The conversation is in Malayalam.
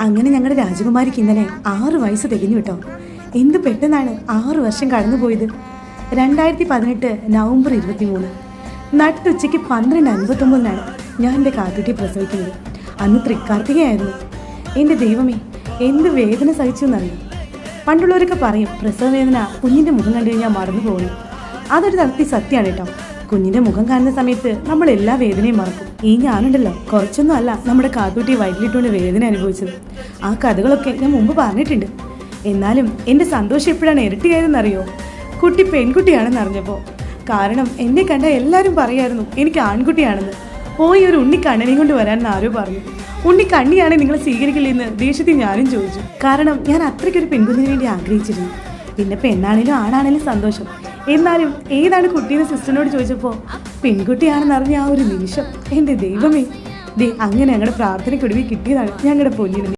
അങ്ങനെ ഞങ്ങളുടെ രാജകുമാരിക്ക് ഇന്നലെ 6 വയസ്സ് തികഞ്ഞു കേട്ടോ. എന്ത് പെട്ടെന്നാണ് 6 വർഷം കടന്നുപോയത്. 2018 നവംബർ 23 നട്ടുച്ചയ്ക്ക് 12:59 ഞാൻ എൻ്റെ കാത്തുകുട്ടിയെ പ്രസവിക്കുന്നത്. അന്ന് തൃക്കാർത്തികയായിരുന്നു. എൻ്റെ ദൈവമേ, എന്ത് വേദന സഹിച്ചു എന്നറിയാം. പണ്ടുള്ളവരൊക്കെ പറയും പ്രസവ വേദന കുഞ്ഞിൻ്റെ മുഖം കണ്ടു കഴിഞ്ഞാൽ മറന്നു പോകുന്നു. അതൊരു തരത്തിൽ സത്യമാണ് കേട്ടോ. കുഞ്ഞിൻ്റെ മുഖം കാണുന്ന സമയത്ത് നമ്മൾ എല്ലാ വേദനയും മറക്കും. ഈ ഞാനുണ്ടല്ലോ കുറച്ചൊന്നും അല്ല നമ്മുടെ കാത്തുകുട്ടി വയറ്റിലിട്ടുകൊണ്ട് വേദന അനുഭവിച്ചത്. ആ കഥകളൊക്കെ ഞാൻ മുമ്പ് പറഞ്ഞിട്ടുണ്ട്. എന്നാലും എൻ്റെ സന്തോഷം എപ്പോഴാണ് ഇരട്ടിയായതെന്നറിയോ? കുട്ടി പെൺകുട്ടിയാണെന്ന് അറിഞ്ഞപ്പോൾ. കാരണം എന്നെ കണ്ട എല്ലാവരും പറയായിരുന്നു എനിക്ക് ആൺകുട്ടിയാണെന്ന്. പോയി ഒരു ഉണ്ണിക്കണ്ണനെയും കൊണ്ട് വരാനെന്ന് ആരോ പറഞ്ഞു. ഉണ്ണിക്കണ്ണിയാണെ നിങ്ങളെ സ്വീകരിക്കില്ലെന്ന് ദേഷ്യത്തിൽ ഞാനും ചോദിച്ചു. കാരണം ഞാൻ അത്രയ്ക്കൊരു പെൺകുഞ്ഞിന് വേണ്ടി ആഗ്രഹിച്ചിരുന്നു. പിന്നെ പെണ്ണാണേലും ആണാണേലും സന്തോഷം. എന്നാലും ഏതാണ് കുട്ടീനെ സിസ്റ്ററിനോട് ചോദിച്ചപ്പോൾ പെൺകുട്ടിയാണെന്ന് അറിഞ്ഞ ആ ഒരു നിമിഷം എൻ്റെ ദൈവമേ, അങ്ങനെ ഞങ്ങളുടെ പ്രാർത്ഥനയ്ക്കൊടുവിൽ കിട്ടിയതാണ് ഞങ്ങളുടെ പൊന്നിന്.